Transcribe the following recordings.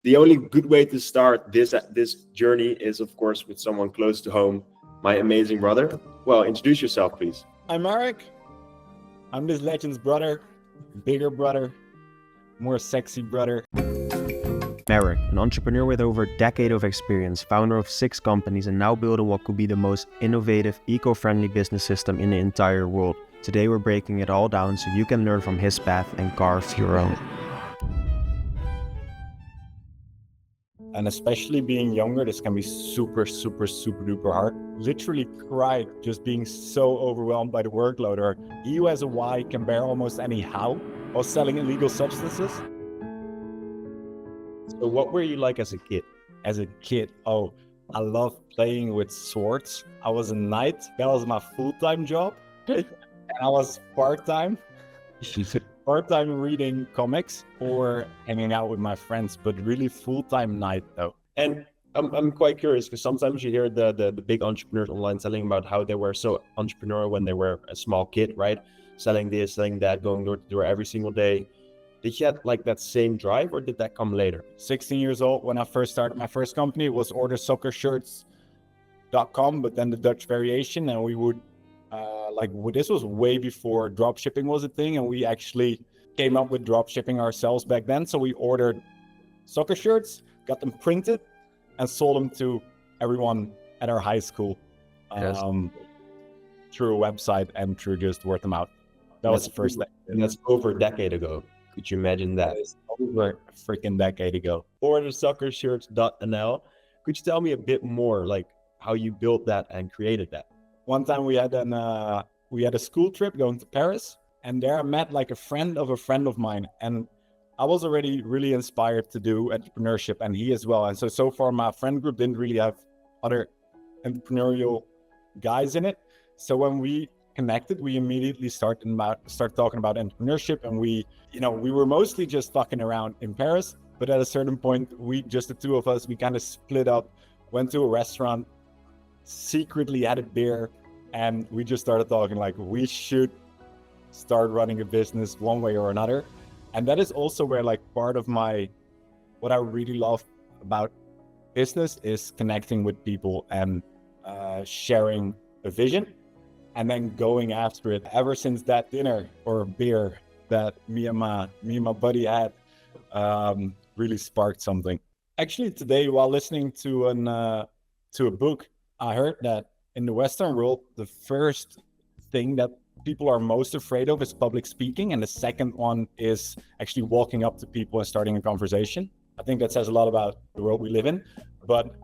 The only good way to start this journey is, of course, with someone close to home, my amazing brother. Well, introduce yourself, please. I'm Marek. I'm this legend's brother, bigger brother, more sexy brother. Marek, an entrepreneur with over a decade of experience, founder of 6 companies, and now building what could be the most innovative, eco-friendly business system in the entire world. Today we're breaking it all down so you can learn from his path and carve your own. And especially being younger, this can be super duper hard. Literally cried just being so overwhelmed by the workload. Or you as a Y can bear almost any how while selling illegal substances. So what were you like as a kid? As a kid, I loved playing with swords. I was a knight. That was my full-time job. And I was part-time reading comics or hanging out with my friends, but really full-time knight though. And I'm quite curious because sometimes you hear the big entrepreneurs online telling about how they were so entrepreneurial when they were a small kid, right? Selling this, selling that, going door to door every single day. Did you have like that same drive or did that come later? 16 years old when I first started my first company. It was ordersoccershirts.com, but then the Dutch variation, and we would this was way before drop shipping was a thing, and we actually came up with drop shipping ourselves back then. So we ordered soccer shirts, got them printed, and sold them to everyone at our high school through a website and through just word of mouth. That was the first thing. And that's over a decade ago. Could you imagine that? That is over a freaking decade ago. Ordersoccershirts.nl. Could you tell me a bit more, like how you built that and created that? One time we had a school trip going to Paris, and there I met like a friend of mine, and I was already really inspired to do entrepreneurship, and he as well. And so far my friend group didn't really have other entrepreneurial guys in it. So when we connected, we immediately start talking about entrepreneurship, and we were mostly just fucking around in Paris. But at a certain point, the two of us, we kind of split up, went to a restaurant, secretly had a beer, and we just started talking like we should start running a business one way or another. And that is also where like part of what I really love about business is connecting with people and sharing a vision and then going after it. Ever since that dinner or beer that me and my buddy had really sparked something. Actually today, while listening to a book, I heard that in the Western world, the first thing that people are most afraid of is public speaking. And the second one is actually walking up to people and starting a conversation. I think that says a lot about the world we live in. But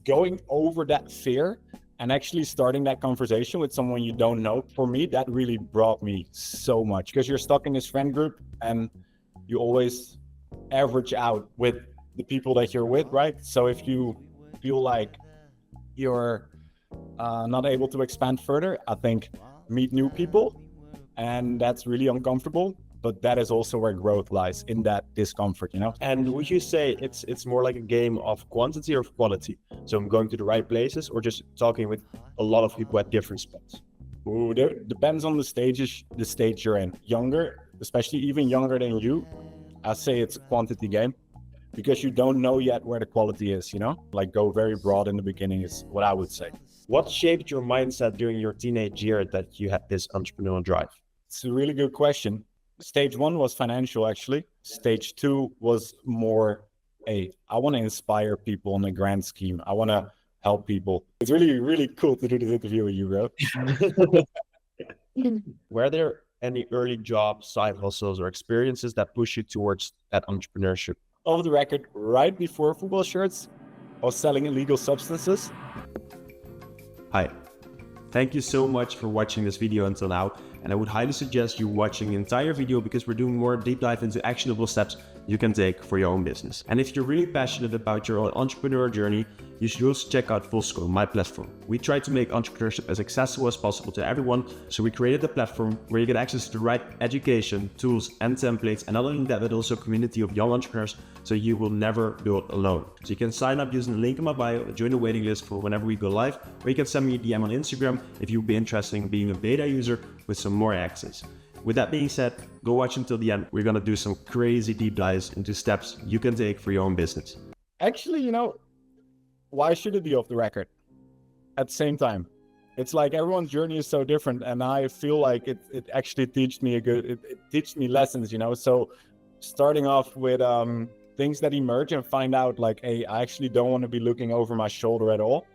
going over that fear and actually starting that conversation with someone you don't know, for me, that really brought me so much, because you're stuck in this friend group and you always average out with the people that you're with, right? So if you feel like you're not able to expand further, I think meet new people, and that's really uncomfortable. But that is also where growth lies, in that discomfort, And would you say it's more like a game of quantity or quality? So I'm going to the right places or just talking with a lot of people at different spots? Ooh, depends on the stage you're in. Younger, especially even younger than you, I say it's a quantity game, because you don't know yet where the quality is, like go very broad in the beginning is what I would say. What shaped your mindset during your teenage year that you had this entrepreneurial drive? It's a really good question. Stage 1 was financial, actually. Stage 2 was more, I want to inspire people in the grand scheme. I want to help people. It's really, really cool to do this interview with you, bro. Were there any early jobs, side hustles, or experiences that push you towards that entrepreneurship? Off the record, right before football shirts, I was selling illegal substances. Hi, thank you so much for watching this video until now, and I would highly suggest you watching the entire video, because we're doing more deep dive into actionable steps you can take for your own business. And if you're really passionate about your own entrepreneur journey, you should also check out Fullscale, my platform. We try to make entrepreneurship as accessible as possible to everyone, so we created a platform where you get access to the right education, tools, and templates, and not only that, but also a community of young entrepreneurs, so you will never build alone. So you can sign up using the link in my bio, join the waiting list for whenever we go live, or you can send me a DM on Instagram if you'd be interested in being a beta user with some more access. With that being said, go watch until the end. We're gonna do some crazy deep dives into steps you can take for your own business. Actually, you know, why should it be off the record? At the same time, it's like everyone's journey is so different, and I feel like it actually teaches me it teaches me lessons, you know. So starting off with things that emerge and find out like, hey, I actually don't want to be looking over my shoulder at all.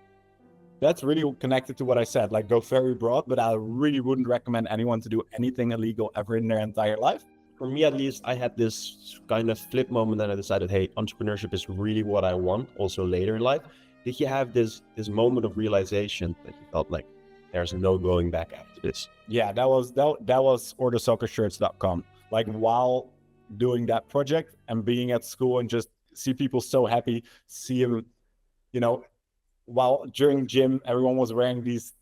That's really connected to what I said, like go very broad, but I really wouldn't recommend anyone to do anything illegal ever in their entire life. For me, at least, I had this kind of flip moment that I decided, hey, entrepreneurship is really what I want also later in life. Did you have this moment of realization that you felt like there's no going back after this? Yeah, that was ordersoccershirts.com. Like while doing that project and being at school and just see people so happy, see them, you know, while during gym, everyone was wearing these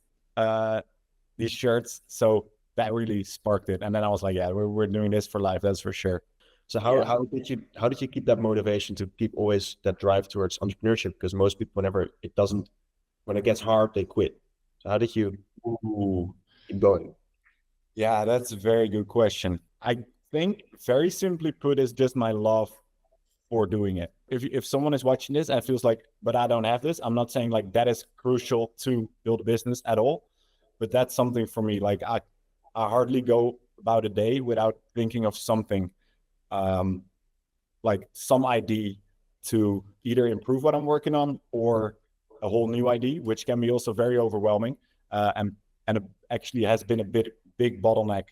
shirts. So that really sparked it. And then I was like, yeah, we're doing this for life. That's for sure. So how did you keep that motivation to keep always that drive towards entrepreneurship? Because most people, when it gets hard, they quit. So how did you keep going? Yeah, that's a very good question. I think very simply put is just my love for doing it. If someone is watching this and feels like, but I don't have this, I'm not saying like that is crucial to build a business at all, but that's something for me. Like I hardly go about a day without thinking of something, like some idea to either improve what I'm working on or a whole new idea, which can be also very overwhelming. And it actually has been a big bottleneck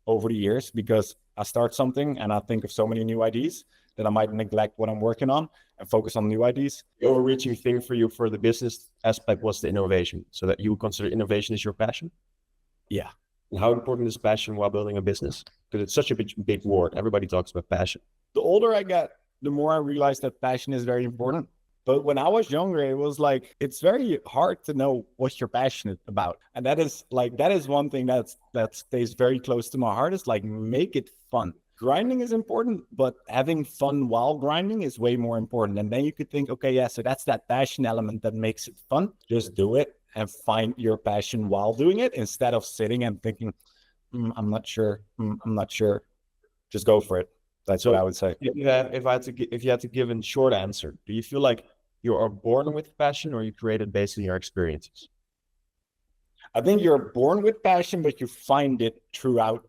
over the years because I start something and I think of so many new ideas that I might neglect what I'm working on and focus on new ideas. The overreaching thing for you for the business aspect was the innovation. So that you consider innovation is your passion? Yeah. And how important is passion while building a business? Because it's such a big word. Everybody talks about passion. The older I get, the more I realize that passion is very important. But when I was younger, it was like, it's very hard to know what you're passionate about. And that is one thing that stays very close to my heart, is like, make it fun. Grinding is important, but having fun while grinding is way more important. And then you could think, okay, yeah, so that's that passion element that makes it fun. Just do it and find your passion while doing it instead of sitting and thinking, I'm not sure. I'm not sure. Just go for it. That's what I would say. If you had to give a short answer, do you feel like you are born with passion or you created based on your experiences? I think you're born with passion, but you find it throughout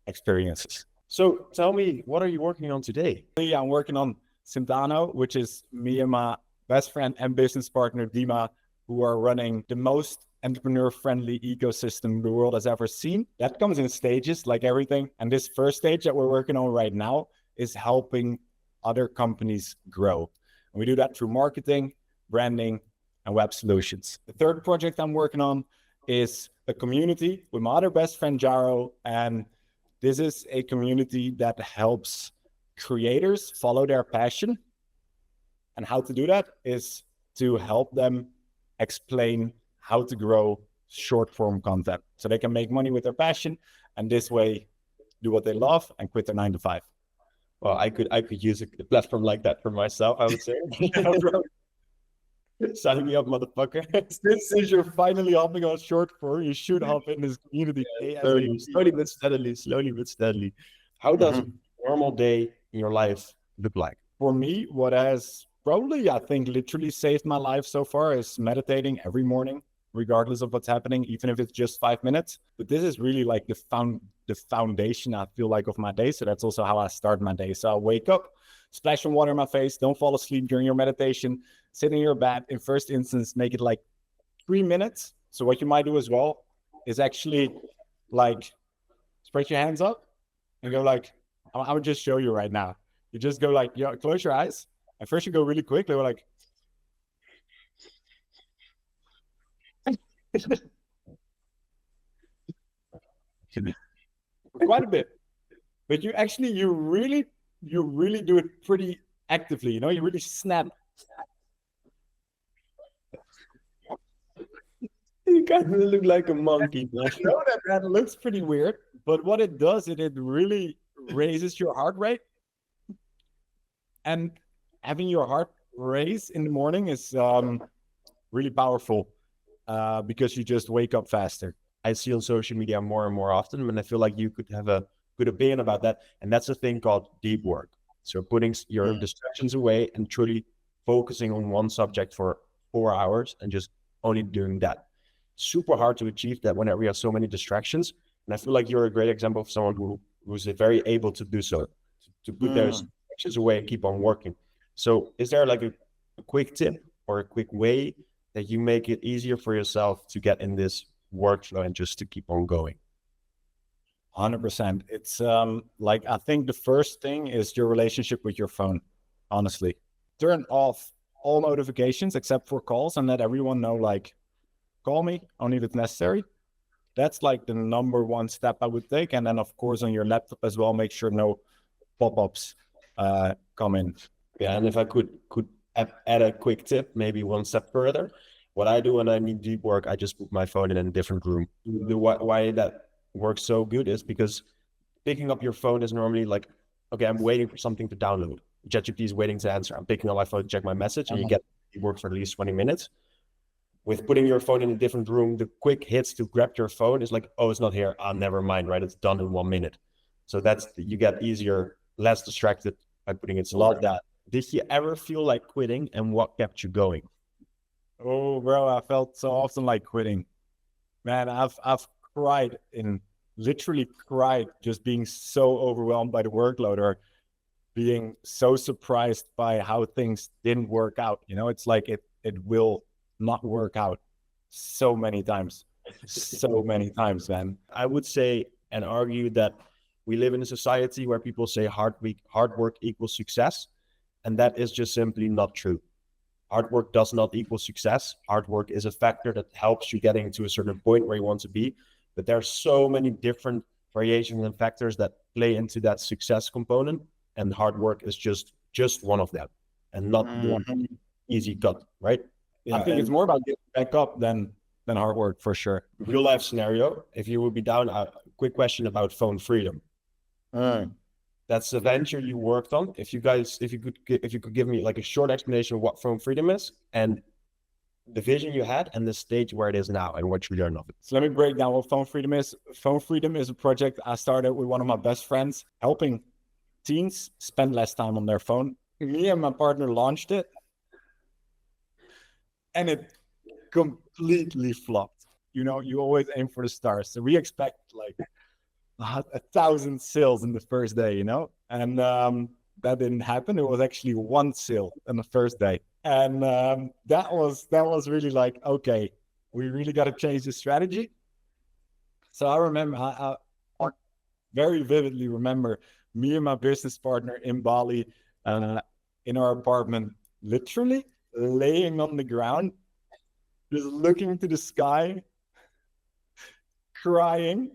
experiences. So tell me, what are you working on today? I'm working on Sintano, which is me and my best friend and business partner, Dima, who are running the most entrepreneur-friendly ecosystem the world has ever seen. That comes in stages, like everything. And this first stage that we're working on right now is helping other companies grow. And we do that through marketing, branding, and web solutions. The third project I'm working on is a community with my other best friend, Jaro. And this is a community that helps creators follow their passion. And how to do that is to help them explain how to grow short form content so they can make money with their passion and this way do what they love and quit their 9 to 5. Well, I could use a platform like that for myself, I would say. Sign me up, motherfucker. Since you're finally hopping on short form, you should hop in this community. Slowly but steadily. How does a normal day in your life look like? For me, what has probably, I think, literally saved my life so far is meditating every morning, regardless of what's happening, even if it's just 5 minutes. But this is really like the foundation, I feel like, of my day. So that's also how I start my day. So I wake up, splash some water in my face, don't fall asleep during your meditation, sit in your bed. In first instance, make it like 3 minutes. So what you might do as well is actually like spread your hands up and go like, I would just show you right now. You just go like, close your eyes. And first you go really quick. They were like, quite a bit. But you really do it pretty actively. You know, you really snap. You kind of look like a monkey. I know that looks pretty weird, but what it does, it really raises your heart rate. And having your heart raise in the morning is really powerful because you just wake up faster. I see on social media more and more often, and I feel like you could have a good opinion about that. And that's a thing called deep work. So putting your distractions away and truly focusing on one subject for 4 hours and just only doing that. Super hard to achieve that whenever we have so many distractions. And I feel like you're a great example of someone who's very able to do so, to put those distractions away and keep on working. So is there like a quick tip or a quick way that you make it easier for yourself to get in this workflow and just to keep on going? 100%. It's like, I think the first thing is your relationship with your phone. Honestly, turn off all notifications except for calls and let everyone know, like, call me only if it's necessary. That's like the number one step I would take. And then of course on your laptop as well, make sure no pop-ups come in. Yeah, and if I could add a quick tip, maybe one step further, what I do when I need deep work, I just put my phone in a different room. Why that works so good is because picking up your phone is normally like, okay, I'm waiting for something to download. ChatGPT is waiting to answer. I'm picking up my phone to check my message, and you get deep work for at least 20 minutes. With putting your phone in a different room, the quick hits to grab your phone is like, oh, it's not here. Ah, never mind, right? It's done in 1 minute. So you get easier, less distracted by putting it somewhere. Love that. Did you ever feel like quitting, and what kept you going? Oh, bro, I felt so often like quitting. Man, I've literally cried just being so overwhelmed by the workload, or being so surprised by how things didn't work out. You know, it's like it will not work out so many times, man. I would say and argue that we live in a society where people say hard work equals success, and that is just simply not true. Hard work does not equal success. Hard work is a factor that helps you getting to a certain point where you want to be, but there are so many different variations and factors that play into that success component, and hard work is just one of them, and not one easy cut, right? Yeah, I think it's more about getting back up than hard work, for sure. Real life scenario, if you would be down, a quick question about phone freedom. That's a venture you worked on. If you could give me like a short explanation of what phone freedom is, and the vision you had, and the stage where it is now, and what you learned of it. So let me break down what Phone Freedom is. Phone Freedom is a project I started with one of my best friends, helping teens spend less time on their phone. Me and my partner launched it, and it completely flopped. You know, you always aim for the stars. So we expect like 1,000 sales in the first day, you know, and that didn't happen. It was actually 1 sale in the first day. And that was really like, okay, we really got to change the strategy. So I remember, I very vividly remember me and my business partner in Bali, in our apartment, literally laying on the ground, just looking to the sky, crying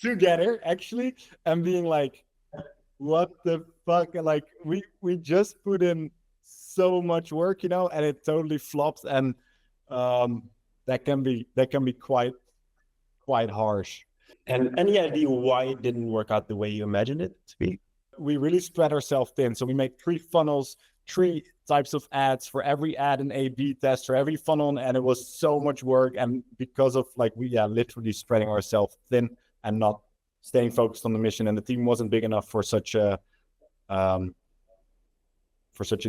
together, actually, and being like, what the fuck? Like, we just put in so much work, you know, and it totally flops. And that can be quite harsh. And any idea why it didn't work out the way you imagined it to be? We really spread ourselves thin. So we make 3 funnels, 3 types of ads, for every ad an A/B test, for every funnel, and it was so much work. And because of like, we literally spreading ourselves thin and not staying focused on the mission, and the team wasn't big enough for such a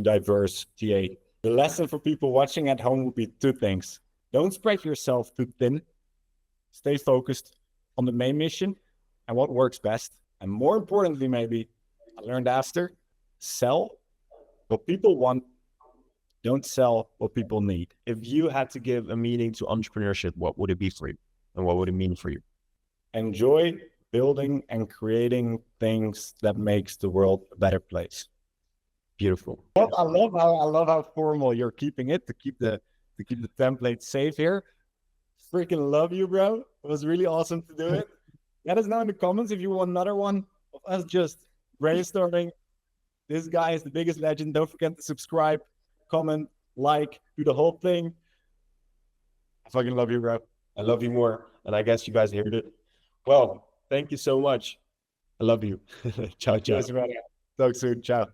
diverse TA. The lesson for people watching at home would be 2 things. Don't spread yourself too thin. Stay focused on the main mission and what works best. And more importantly, maybe, I learned after, sell what people want. Don't sell what people need. If you had to give a meaning to entrepreneurship, what would it be for you? And what would it mean for you? Enjoy building and creating things that makes the world a better place. Beautiful. I love how formal you're keeping it, to keep the template safe here. Freaking love you, bro. It was really awesome to do it. Let us know in the comments if you want another one of us just brainstorming. This guy is the biggest legend. Don't forget to subscribe, comment, like, do the whole thing. I fucking love you, bro. I love you more. And I guess you guys heard it. Well, thank you so much. I love you. Ciao, ciao. Talk soon. Ciao.